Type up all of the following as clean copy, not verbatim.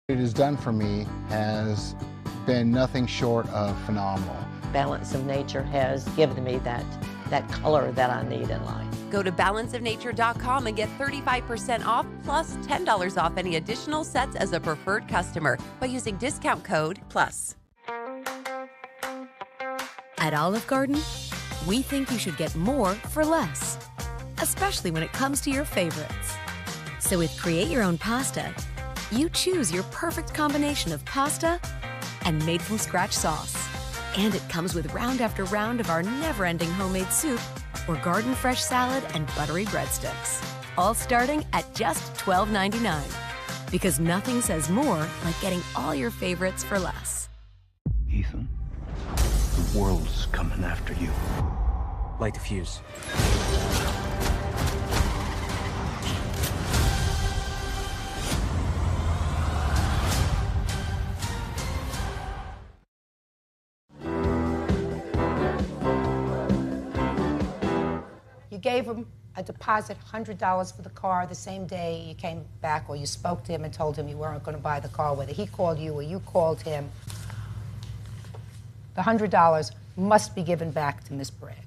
It has done for me has been nothing short of phenomenal. Balance of Nature has given me that color that I need in life. Go to balanceofnature.com and get 35% off plus $10 off any additional sets as a preferred customer by using discount code PLUS. At Olive Garden, we think you should get more for less, especially when it comes to your favorites. So with Create Your Own Pasta, you choose your perfect combination of pasta and made-from-scratch sauce. And it comes with round after round of our never-ending homemade soup or garden-fresh salad and buttery breadsticks. All starting at just $12.99. Because nothing says more like getting all your favorites for less. Ethan, the world's coming after you. Light the fuse. You gave him a deposit, $100 for the car, the same day you came back, or you spoke to him and told him you weren't going to buy the car, whether he called you or you called him. The $100 must be given back to Ms. Bragg.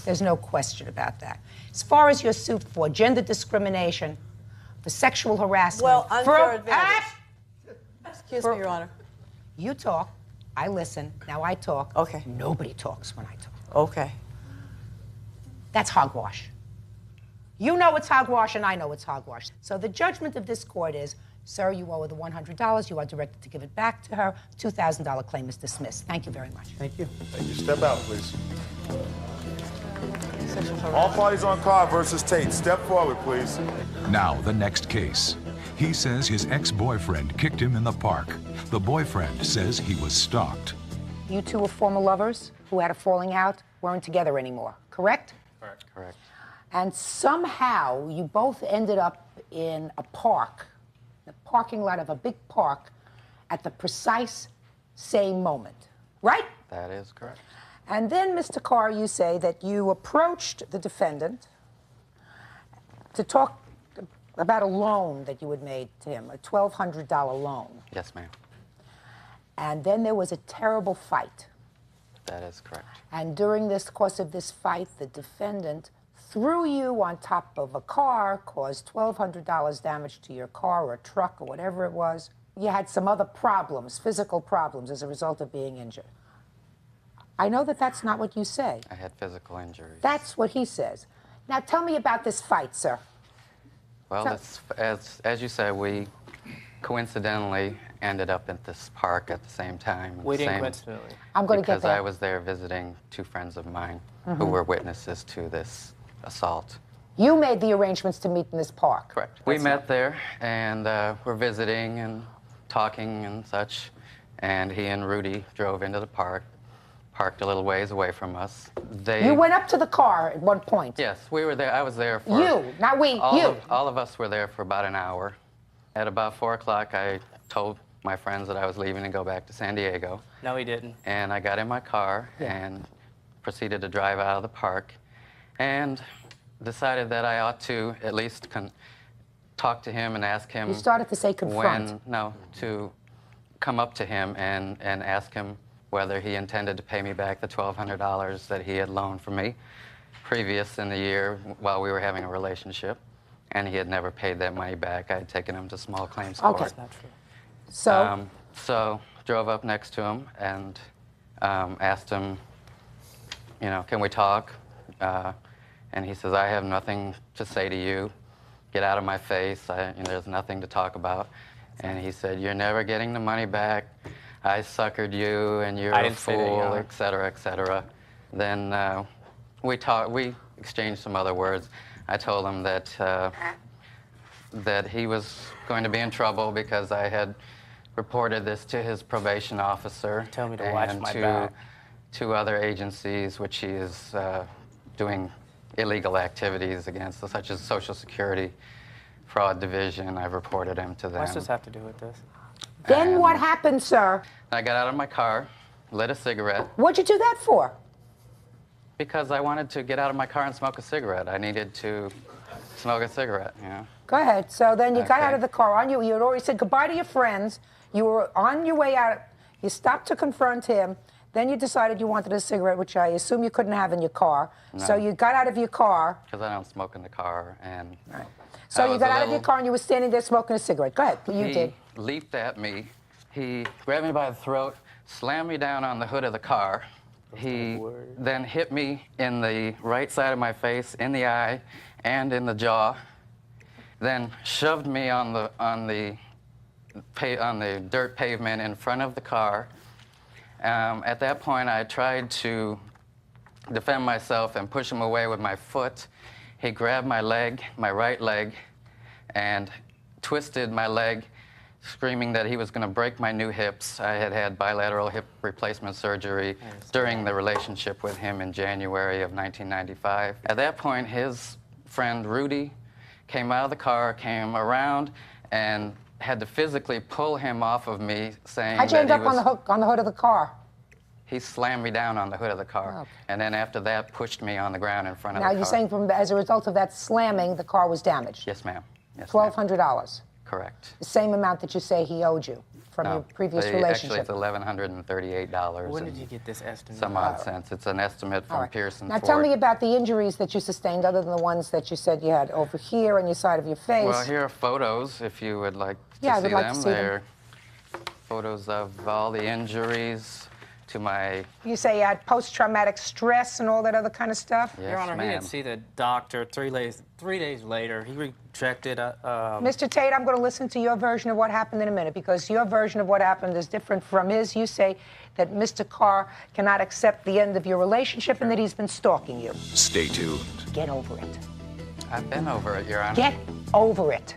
There's no question about that. As far as your suit for gender discrimination, for sexual harassment, Well, unfair for advantage. Excuse me, Your Honor. You talk, I listen, now I talk. Okay. Nobody talks when I talk. Okay. That's hogwash. You know it's hogwash, and I know it's hogwash. So the judgment of this court is, sir, you owe her the $100. You are directed to give it back to her. $2,000 claim is dismissed. Thank you very much. Thank you. Thank you. Step out, please. All parties on Carr versus Tate. Step forward, please. Now, the next case. He says his ex-boyfriend kicked him in the park. The boyfriend says he was stalked. You two were former lovers who had a falling out, weren't together anymore, correct? Correct. And somehow you both ended up in a park, the parking lot of a big park, at the precise same moment, right? That is correct. And then, Mr. Carr, you say that you approached the defendant to talk about a loan that you had made to him, a $1,200 loan. Yes, ma'am. And then there was a terrible fight. That is correct. And during this course of this fight, the defendant threw you on top of a car, caused $1,200 damage to your car or truck or whatever it was. You had some other problems, physical problems, as a result of being injured. I know that that's not what you say. I had physical injuries. That's what he says. Now tell me about this fight, sir. Well, it's, as you said, we coincidentally ended up at this park at the same time. We didn't coincidentally. I'm going to get Because there. I was there visiting two friends of mine who were witnesses to this assault. You made the arrangements to meet in this park. Correct. We met there, and we're visiting and talking and such, and he and Rudy drove into the park, parked a little ways away from us. You went up to the car at one point. Yes, we were there. I was there for... You, not we, you. All of us were there for about an hour. At about 4 o'clock, I told my friends that I was leaving to go back to San Diego. No, he didn't. And I got in my car and proceeded to drive out of the park and decided that I ought to at least talk to him and ask him... You started to say confront. To come up to him and ask him whether he intended to pay me back the $1,200 that he had loaned from me previous in the year while we were having a relationship. And he had never paid that money back. I had taken him to small claims court. Okay. That's not true. So? So drove up next to him and asked him, you know, can we talk? And he says, I have nothing to say to you. Get out of my face. There's nothing to talk about. And he said, you're never getting the money back. I suckered you, and you're a fool, et cetera, et cetera. Then we exchanged some other words. I told him that that he was going to be in trouble because I had reported this to his probation officer. Tell me to watch my to back. two other agencies which he is doing illegal activities against, such as Social Security Fraud Division. I've reported him to them. What's this have to do with this? Then what happened, sir? I got out of my car, lit a cigarette. What'd you do that for? Because I wanted to get out of my car and smoke a cigarette. I needed to smoke a cigarette, you know. Go ahead. So then you got Okay. out of the car. You had already said goodbye to your friends. You were on your way out. You stopped to confront him. Then you decided you wanted a cigarette, which I assume you couldn't have in your car. No. So you got out of your car. Because I don't smoke in the car, and Right. So you got out of your car and you were standing there smoking a cigarette. Go ahead. You did. He leaped at me. He grabbed me by the throat, slammed me down on the hood of the car. He then hit me in the right side of my face, in the eye, and in the jaw. Then shoved me on the dirt pavement in front of the car. At that point, I tried to defend myself and push him away with my foot. He grabbed my leg, my right leg, and twisted my leg, screaming that he was going to break my new hips. I had had bilateral hip replacement surgery during the relationship with him in January of 1995. At that point, his friend Rudy came out of the car, came around, and had to physically pull him off of me, saying How'd you that end he up was... on the hood of the car? He slammed me down on the hood of the car, Okay. and then after that, pushed me on the ground in front of Now the car. you're saying as a result of that slamming, the car was damaged? Yes, ma'am. Yes, ma'am. $1,200. Correct. The same amount that you say he owed you from your previous Actually, relationship. it's $1,138. When did you get this estimate? Some odd cents. It's an estimate All from right. Pearson Now Ford. tell me about the injuries that you sustained, other than the ones that you said you had over here on your side of your face. Well, here are photos, if you would like to Yeah, I see would like to them. see them. They're photos of all the injuries to my... You say you had post-traumatic stress and all that other kind of stuff? Yes, Your Honor, he ma'am. didn't see the doctor 3 days later. He rejected Mr. Tate, I'm going to listen to your version of what happened in a minute, because your version of what happened is different from his. You say that Mr. Carr cannot accept the end of your relationship and that he's been stalking you. Stay tuned. Get over it. I've been over it, Your Honor. Get over it.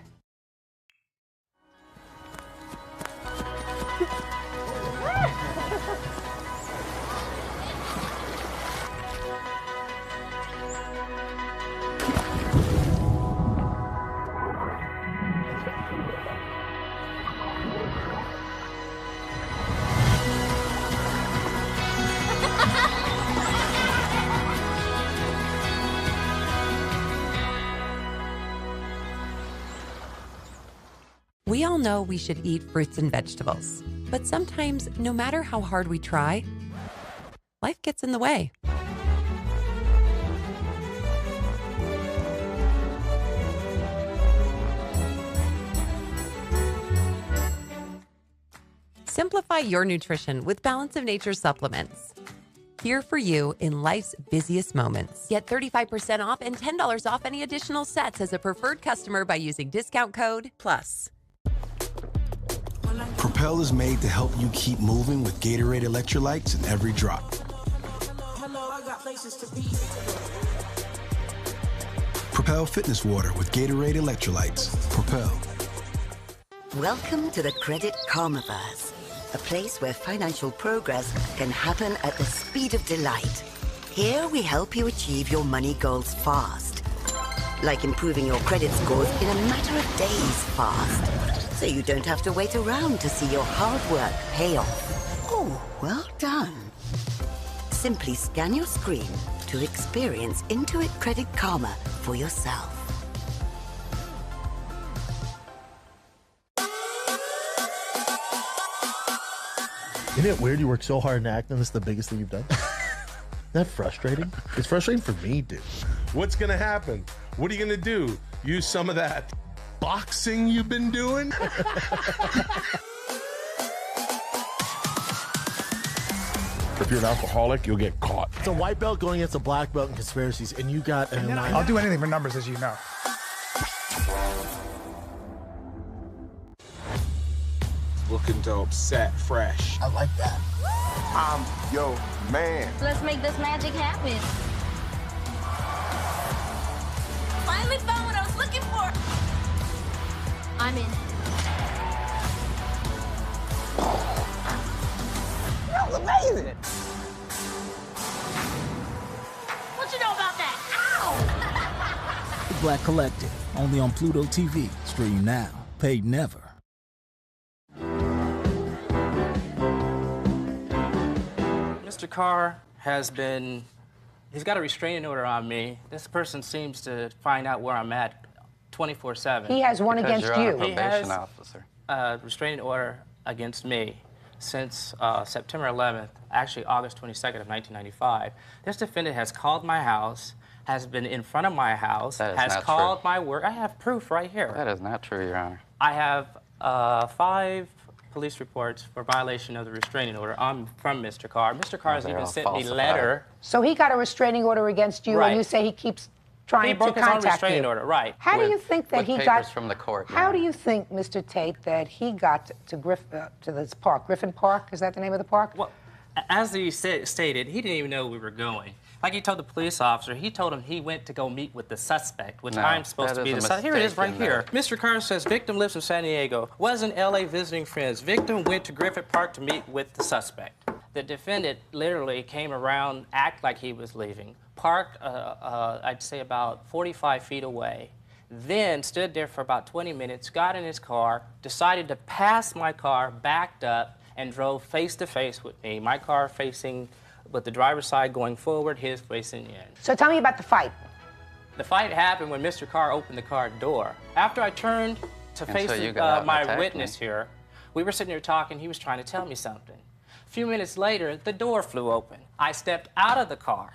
We all know we should eat fruits and vegetables, but sometimes, no matter how hard we try, life gets in the way. Simplify your nutrition with Balance of Nature supplements. Here for you in life's busiest moments. Get 35% off and $10 off any additional sets as a preferred customer by using discount code PLUS. Propel is made to help you keep moving with Gatorade electrolytes in every drop. Propel Fitness Water with Gatorade electrolytes. Propel. Welcome to the Credit Karmaverse, a place where financial progress can happen at the speed of delight. Here we help you achieve your money goals fast, like improving your credit scores in a matter of days fast, so you don't have to wait around to see your hard work pay off. Oh, well done. Simply scan your screen to experience Intuit Credit Karma for yourself. Isn't it weird you work so hard in acting? This is the biggest thing you've done? Isn't that frustrating? It's frustrating for me, dude. What's gonna happen? What are you gonna do? Use some of that boxing you've been doing? If you're an alcoholic, you'll get caught. It's a white belt going against a black belt in conspiracies, and you got an alliance. I'll do anything for numbers, as you know. Looking dope, set, fresh. I like that. I'm your man. Let's make this magic happen. Finally found what I was looking for. I'm in. That was amazing. What you know about that? Ow! The Black Collective, only on Pluto TV. Stream now. Paid never. Mr. Carr he's got a restraining order on me. This person seems to find out where I'm at 24/7. He has one against You're on a you. probation officer. A restraining order against me since September 11th, actually August 22nd of 1995. This defendant has called my house, has been in front of my house, has called my work. I have proof right here. That is not true, Your Honor. I have 5 police reports for violation of the restraining order from Mr. Carr. Mr. Carr has even sent me a letter. So he got a restraining order against you, and you say he keeps trying to contact you. He broke his own restraining order, right. How do you think that he got from the court? How do you think, Mr. Tate, that he got to this park, Griffin Park? Is that the name of the park? Well, as he stated, he didn't even know we were going. Like he told the police officer, he told him he went to go meet with the suspect, which I'm supposed to be the suspect. Here it is right here. Mr. Carr says victim lives in San Diego, was in LA visiting friends. Victim went to Griffin Park to meet with the suspect. The defendant literally came around, act like he was leaving, parked, I'd say about 45 feet away, then stood there for about 20 minutes, got in his car, decided to pass my car, backed up, and drove face-to-face with me. My car facing with the driver's side going forward, his facing in. So tell me about the fight. The fight happened when Mr. Carr opened the car door. After I turned to face my witness here, we were sitting here talking, he was trying to tell me something. A few minutes later, the door flew open. I stepped out of the car.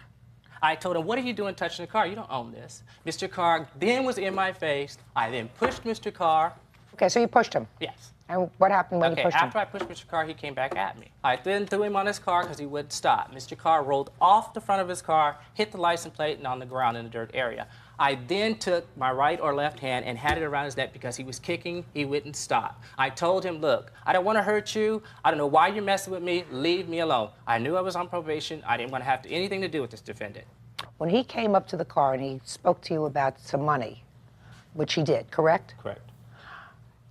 I told him, what are you doing touching the car? You don't own this. Mr. Carr then was in my face. I then pushed Mr. Carr. Okay, so you pushed him? Yes. And what happened when you pushed him? After I pushed Mr. Carr, he came back at me. I then threw him on his car because he wouldn't stop. Mr. Carr rolled off the front of his car, hit the license plate, and on the ground in the dirt area. I then took my right or left hand and had it around his neck because he was kicking, he wouldn't stop. I told him, look, I don't want to hurt you. I don't know why you're messing with me. Leave me alone. I knew I was on probation. I didn't want to have anything to do with this defendant. When he came up to the car and he spoke to you about some money, which he did, correct? Correct.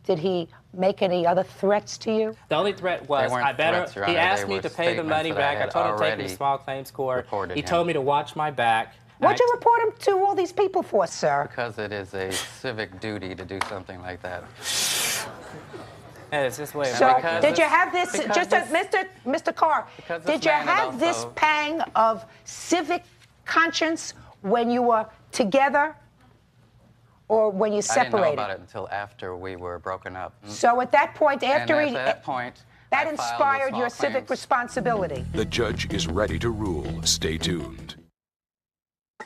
Did he make any other threats to you? The only threat was, he asked me to pay the money back. I told him to take him to small claims court. He told me to watch my back. What'd you report him to all these people for, sir? Because it is a civic duty to do something like that. It's this way. So, did you have this, Mr. Carr, did you have this pang of civic conscience when you were together or when you separated? I didn't know about it until after we were broken up. So at that point, after at that point, that inspired your civic responsibility. The judge is ready to rule. Stay tuned.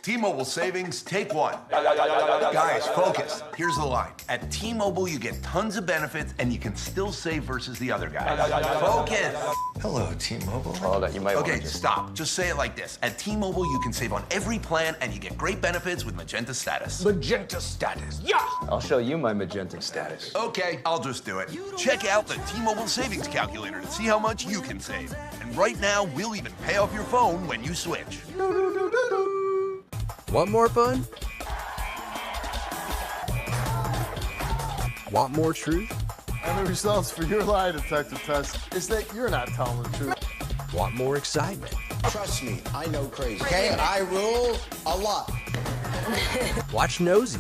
T-Mobile savings, take one. Guys, focus. Here's the line. At T-Mobile, you get tons of benefits, and you can still save versus the other guys. Focus. Hello, T-Mobile. Hold on, you might want to stop. Just say it like this. At T-Mobile, you can save on every plan, and you get great benefits with Magenta Status. Magenta Status. Yeah! I'll show you my Magenta Status. Okay, I'll just do it. Check out the T-Mobile Savings Calculator to see how much you can save. And right now, we'll even pay off your phone when you switch. Want more fun? Want more truth? And the results for your lie detector test is that you're not telling the truth. Want more excitement? Trust me, I know crazy. Okay, I rule a lot. Watch Nosy.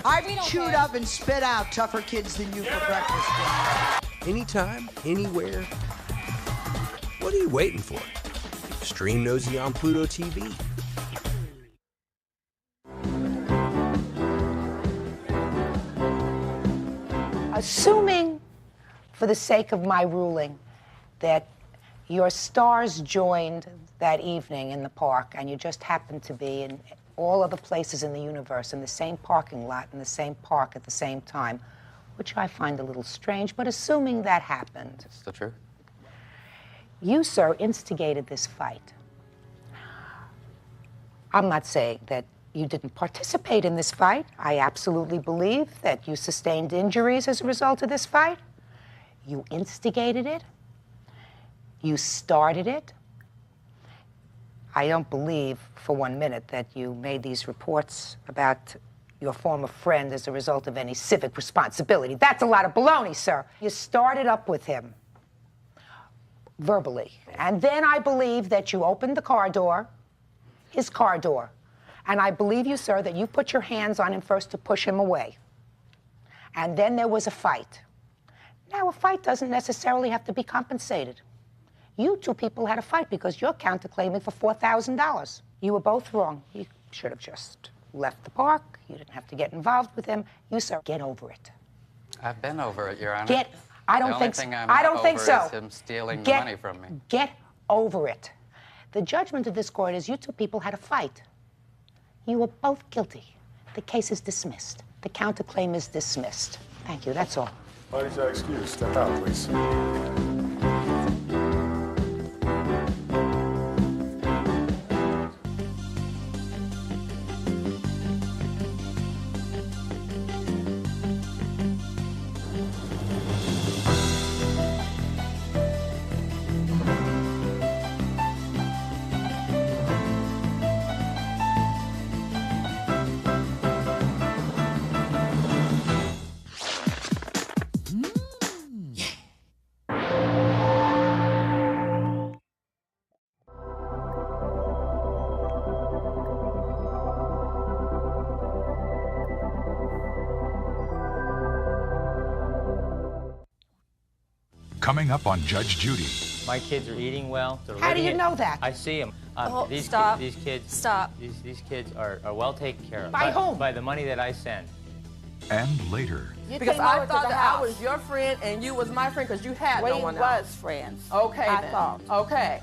I've chewed up and spit out tougher kids than you for breakfast. Anytime, anywhere. What are you waiting for? Stream Nosy on Pluto TV. Assuming, for the sake of my ruling, that your stars joined that evening in the park and you just happened to be in all other places in the universe in the same parking lot in the same park at the same time, which I find a little strange, but assuming that happened. It's the truth. You, sir, instigated this fight. I'm not saying that you didn't participate in this fight. I absolutely believe that you sustained injuries as a result of this fight. You instigated it. You started it. I don't believe for 1 minute that you made these reports about your former friend as a result of any civic responsibility. That's a lot of baloney, sir. You started up with him verbally. And then I believe that you opened the car door, his car door. And I believe you, sir, that you put your hands on him first to push him away. And then there was a fight. Now, a fight doesn't necessarily have to be compensated. You two people had a fight because you're counterclaiming for $4,000. You were both wrong. You should have just left the park. You didn't have to get involved with him. You, sir, get over it. I've been over it, Your Honor. Get I don't think The only thing I'm I don't not think over so. is him stealing the money from me. Get over it. The judgment of this court is you two people had a fight. You were both guilty. The case is dismissed. The counterclaim is dismissed. Thank you. That's all. Parties are excused. Step out, please. Coming up on Judge Judy. My kids are eating well. They're How do you living know it. that? I see them. Stop. These kids. Stop. These kids are well taken care of. By whom? By the money that I send. And later. Because I thought that I was your friend and you was my friend because you had no one else. We was friends. Okay, I then. thought. Okay.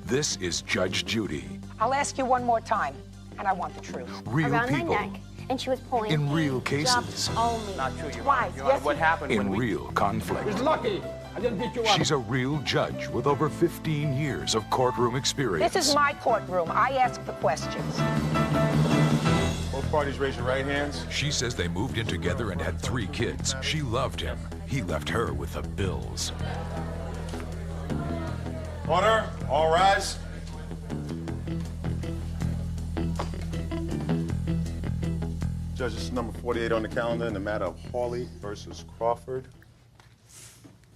This is Judge Judy. I'll ask you one more time, and I want the truth. Real Around people. my neck, and she was pulling In real pins, cases. dropped on me. Not true, Your Twice. Honor. Your Honor, what happened when In we... real conflict. He's lucky. I didn't beat you up. She's a real judge with over 15 years of courtroom experience. This is my courtroom. I ask the questions. Both parties raise your right hands. She says they moved in together and had 3 kids. She loved him. He left her with the bills. Order. All rise. Judge, this is number 48 on the calendar in the matter of Hawley versus Crawford.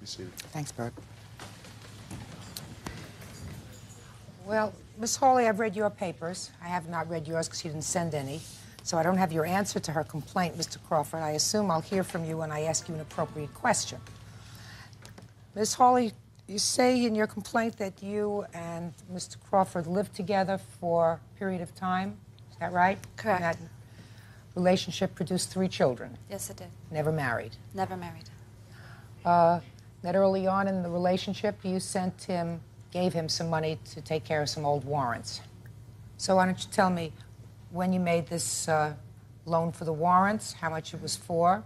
Be seated. Thanks, Bert. Well, Miss Hawley, I've read your papers. I have not read yours because you didn't send any. So I don't have your answer to her complaint, Mr. Crawford. I assume I'll hear from you when I ask you an appropriate question. Miss Hawley, you say in your complaint that you and Mr. Crawford lived together for a period of time. Is that right? Correct. And that relationship produced 3 children. Yes, it did. Never married. Never married. That early on in the relationship, you gave him some money to take care of some old warrants. So why don't you tell me when you made this loan for the warrants, how much it was for?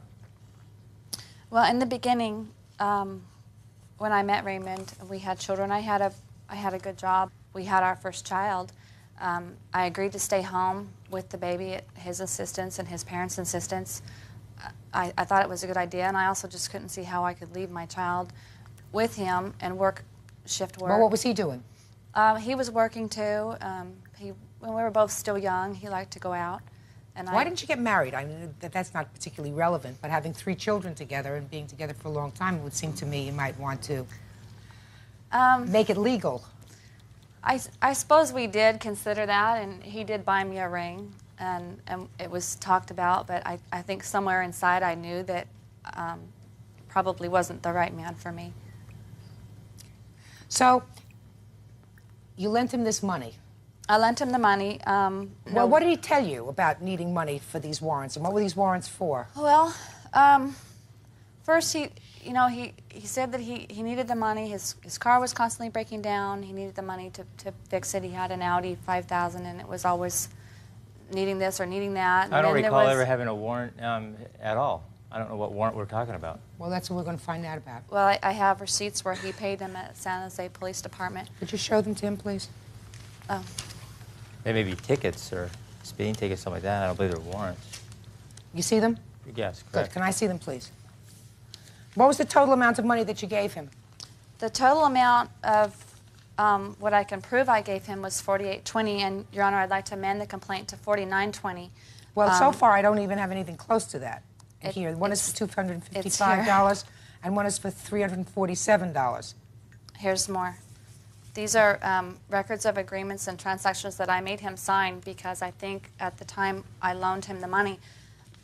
Well, in the beginning, when I met Raymond, we had children. I had a good job. We had our first child. I agreed to stay home with the baby at his insistence and his parents' insistence. I thought it was a good idea, and I also just couldn't see how I could leave my child with him and work shift work. Well, what was he doing? He was working too. When we were both still young, he liked to go out. And Why didn't you get married? I mean, that's not particularly relevant, but having 3 children together and being together for a long time, it would seem to me you might want to make it legal. I suppose we did consider that, and he did buy me a ring, and it was talked about, but I think somewhere inside I knew that probably wasn't the right man for me. So, you lent him this money. I lent him the money. Well, what did he tell you about needing money for these warrants, and what were these warrants for? Well, first he said that he needed the money. His car was constantly breaking down. He needed the money to fix it. He had an Audi 5000, and it was always needing this or needing that. And I don't recall ever having a warrant at all. I don't know what warrant we're talking about. Well, that's what we're going to find out about. Well, I have receipts where he paid them at San Jose Police Department. Could you show them to him, please? Oh. They may be tickets or speeding tickets, something like that. I don't believe they're warrants. You see them? Yes, Good. correct. Can I see them, please? What was the total amount of money that you gave him? The total amount of what I can prove I gave him was $48.20, and Your Honor, I'd like to amend the complaint to $49.20. Well, so far I don't even have anything close to that. Here, one is for $255, and one is for $347. Here's more. These are records of agreements and transactions that I made him sign because I think at the time I loaned him the money,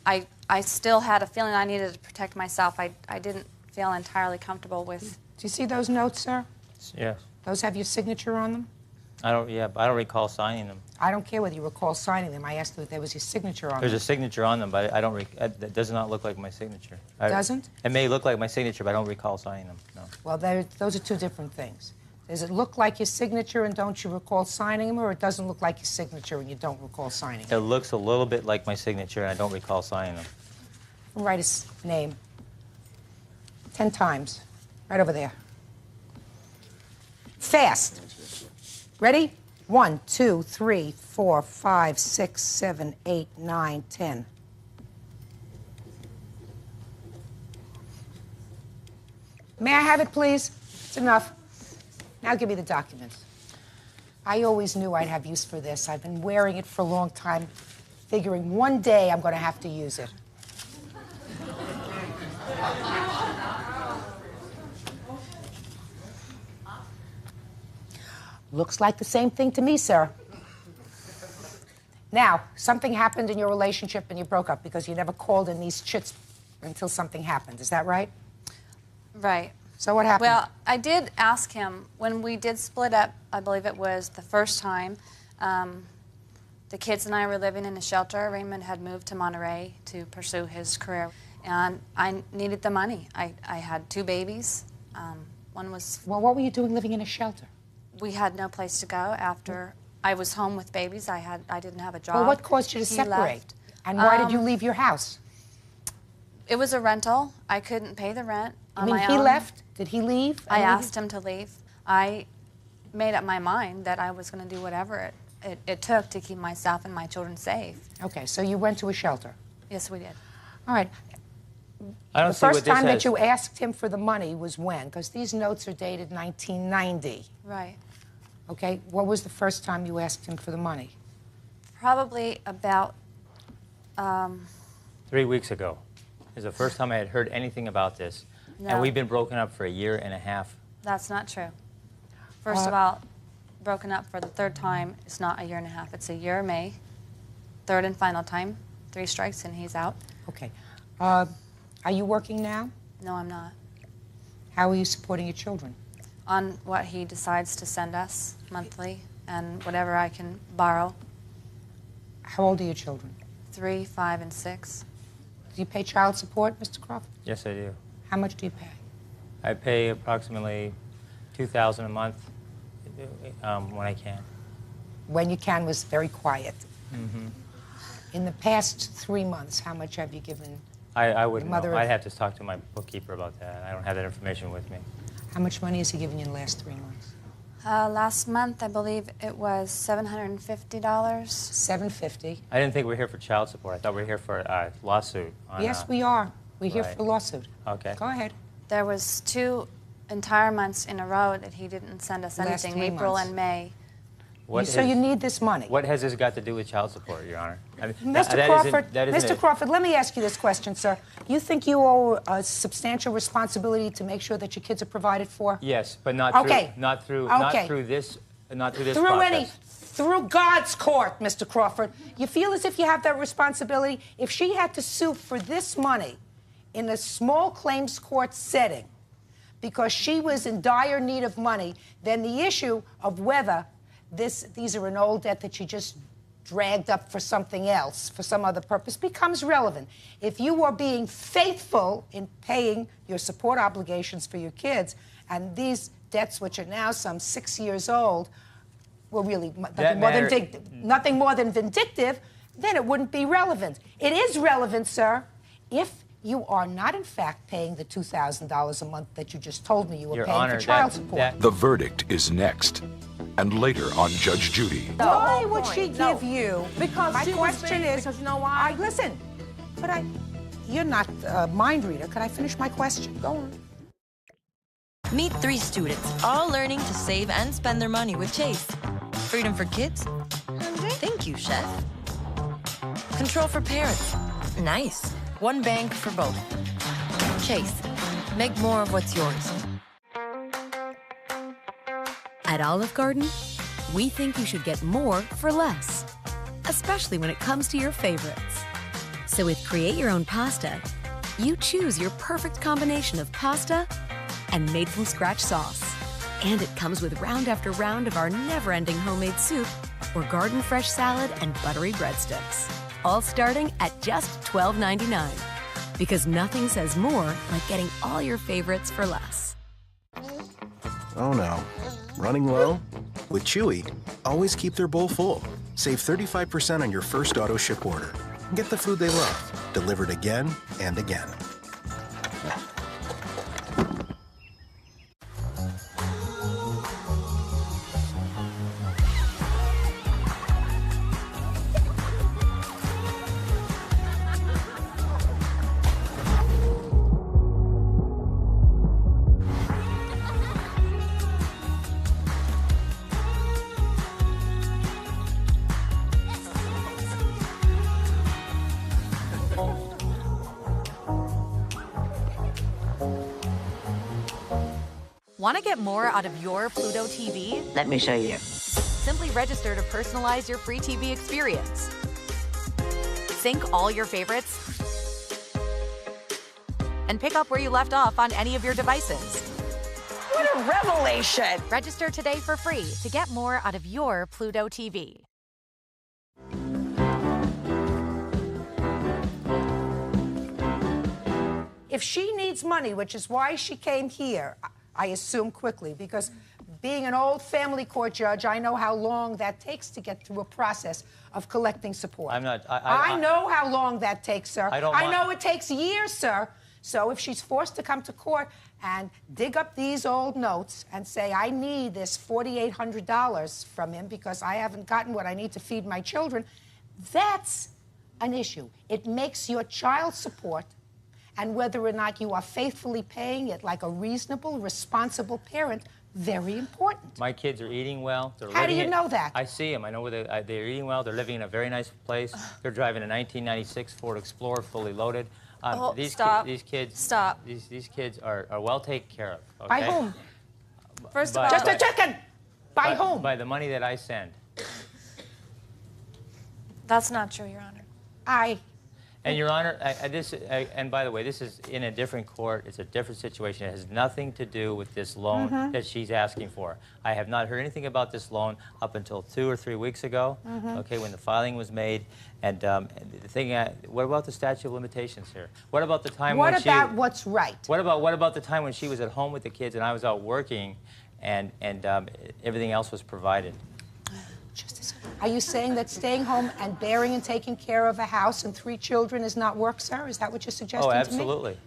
I still had a feeling I needed to protect myself. I didn't feel entirely comfortable with. Do you see those notes, sir? Yes. Those have your signature on them? I don't recall signing them. I don't care whether you recall signing them. I asked if there was your signature on them. There's a signature on them, but I don't. That does not look like my signature. Doesn't? It may look like my signature, but I don't recall signing them. No. Well, those are two different things. Does it look like your signature and don't you recall signing them, or it doesn't look like your signature and you don't recall signing them? It looks a little bit like my signature, and I don't recall signing them. Write his name 10 times. Right over there. Fast. Ready? 1, 2, 3, 4, 5, 6, 7, 8, 9, 10. May I have it, please? It's enough. Now give me the documents. I always knew I'd have use for this. I've been wearing it for a long time, figuring one day I'm going to have to use it. Looks like the same thing to me, sir. Now, something happened in your relationship and you broke up because you never called in these chits until something happened. Is that right? Right. So what happened? Well, I did ask him when we did split up. I believe it was the first time. The kids and I were living in a shelter. Raymond had moved to Monterey to pursue his career, and I needed the money. I had 2 babies. One was... Well, what were you doing living in a shelter? We had no place to go after I was home with babies. I didn't have a job. Well, what caused you to He separate? left. And why did you leave your house? It was a rental. I couldn't pay the rent on my he own. left? Did he leave? I asked him to leave. I made up my mind that I was going to do whatever it took to keep myself and my children safe. Okay, so you went to a shelter. Yes, we did. All right. I don't The see what first this time that has. you asked him for the money was when? Because these notes are dated 1990. Right. Okay, what was the first time you asked him for the money? Probably about 3 weeks ago is the first time I had heard anything about this. No. And we've been broken up for 1.5 years. That's not true. First of all, broken up for the 3rd time, it's not 1.5 years. It's a year, May. 3rd and final time. 3 strikes and he's out. Okay. Are you working now? No, I'm not. How are you supporting your children? On what he decides to send us monthly and whatever I can borrow. How old are your children? 3, 5, and 6. Do you pay child support, Mr. Crawford? Yes, I do. How much do you pay? I pay approximately $2,000 a month when I can. When you can was very quiet. Mm-hmm. In the past 3 months, how much have you given? I wouldn't know. mother of- I'd have to talk to my bookkeeper about that. I don't have that information with me. How much money has he given you in the last 3 months? Last month, I believe it was $750. $750. I didn't think we were here for child support. I thought we were here for a lawsuit. Yes, we are. We're here right. for the lawsuit. Okay. Go ahead. There was 2 entire months in a row that he didn't send us Last anything, 3 April months. and May. So you need this money. What has this got to do with child support, Your Honor? I mean, Mr. that Crawford, isn't Mr. it. Crawford, let me ask you this question, sir. You think you owe a substantial responsibility to make sure that your kids are provided for? Yes, but not Okay. through this Through process. through God's court, Mr. Crawford. You feel as if you have that responsibility? If she had to sue for this money in a small claims court setting because she was in dire need of money, then the issue of whether these are an old debt that she just dragged up for something else, for some other purpose, becomes relevant. If you are being faithful in paying your support obligations for your kids, and these debts, which are now some 6 years old, were really nothing more than vindictive, then it wouldn't be relevant. It is relevant, sir, if you are not, in fact, paying the $2,000 a month that you just told me you were Your paying Honor, for child support. The verdict is next. And later on Judge Judy. Why would she give you? Because my she was question big, is, because you know why? Listen, you're not a mind reader. Could I finish my question? Go on. Meet 3 students, all learning to save and spend their money with Chase. Freedom for kids? Thank you, chef. Control for parents? Nice. One bank for both. Chase. Make more of what's yours. At Olive Garden, we think you should get more for less, especially when it comes to your favorites. So with Create Your Own Pasta, you choose your perfect combination of pasta and made-from-scratch sauce. And it comes with round after round of our never-ending homemade soup or garden fresh salad and buttery breadsticks. All starting at just $12.99. Because nothing says more like getting all your favorites for less. Oh no. Running low? With Chewy, always keep their bowl full. Save 35% on your first auto ship order. Get the food they love, delivered again and again. Want to get more out of your Pluto TV? Let me show you. Simply register to personalize your free TV experience. Sync all your favorites and pick up where you left off on any of your devices. What a revelation! Register today for free to get more out of your Pluto TV. If she needs money, which is why she came here, I assume quickly, because being an old family court judge, I know how long that takes to get through a process of collecting support. I'm not. I know how long that takes, sir. I know it takes years, sir. So if she's forced to come to court and dig up these old notes and say, I need this $4,800 from him because I haven't gotten what I need to feed my children, that's an issue. It makes your child support and whether or not you are faithfully paying it like a reasonable, responsible parent very important. My kids are eating well. How do you know that? I see them. I know where they're eating well. They're living in a very nice place. They're driving a 1996 Ford Explorer, fully loaded. Stop. These kids. Stop. These kids are well taken care of. Okay? By whom? First of all, just a second. By whom? By the money that I send. That's not true, Your Honor. And Your Honor, and by the way, this is in a different court. It's a different situation. It has nothing to do with this loan that she's asking for. I have not heard anything about this loan up until 2 or 3 weeks ago, okay, when the filing was made. And the thing, what about the statute of limitations here? What about the time when she... What about what's right? What about the time when she was at home with the kids and I was out working and everything else was provided? Are you saying that staying home and bearing and taking care of a house and 3 children is not work, sir? Is that what you're suggesting to me? Oh, absolutely.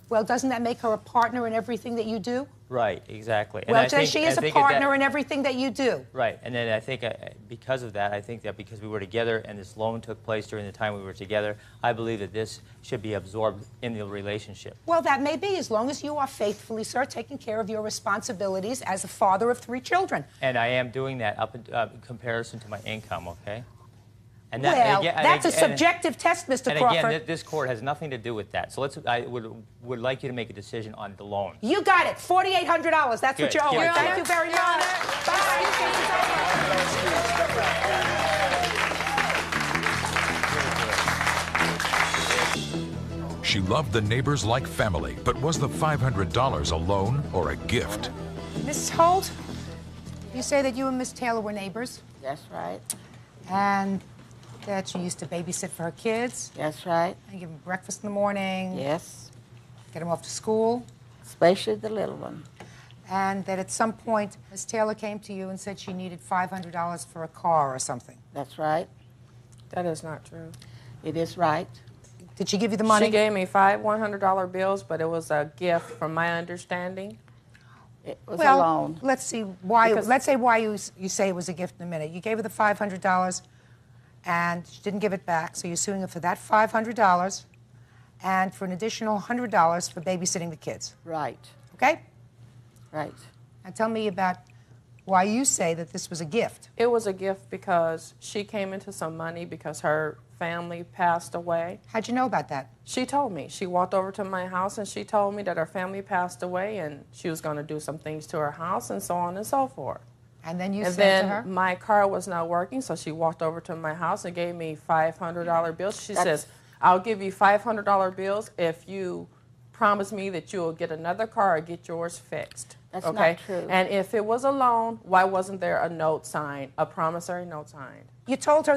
Well, doesn't that make her a partner in everything that you do? Right, exactly. Well, then she is a partner in everything that you do. Right, and then I think because of that, I think that because we were together and this loan took place during the time we were together, I believe that this should be absorbed in the relationship. Well, that may be, as long as you are faithfully, sir, taking care of your responsibilities as a father of 3 children. And I am doing that up in comparison to my income, okay? And that's a subjective test, Mr. Crawford. And again, this court has nothing to do with that. So I would like you to make a decision on the loan. You got it. $4,800. That's what you owe. Thank you very much. Bye. She loved the neighbors like family, but was the $500 a loan or a gift? Mrs. Holt, you say that you and Miss Taylor were neighbors? That's right. And that she used to babysit for her kids? That's right. And give them breakfast in the morning? Yes. Get them off to school? Especially the little one. And that at some point, Miss Taylor came to you and said she needed $500 for a car or something? That's right. That is not true. It is right. Did she give you the money? She gave me 5 $100 bills, but it was a gift from my understanding. It was a loan. Let's see why. Let's say why you say it was a gift in a minute. You gave her the $500, and she didn't give it back, so you're suing her for that $500 and for an additional $100 for babysitting the kids. Right. Okay? Right. Now tell me about why you say that this was a gift. It was a gift because she came into some money because her family passed away. How'd you know about that? She told me. She walked over to my house and she told me that her family passed away and she was going to do some things to her house and so on and so forth. And then you said to her? My car was not working, so she walked over to my house and gave me $500 bills. She says, I'll give you $500 bills if you promise me that you'll get another car or get yours fixed. That's okay? not true. And if it was a loan, why wasn't there a note signed, a promissory note signed? You told her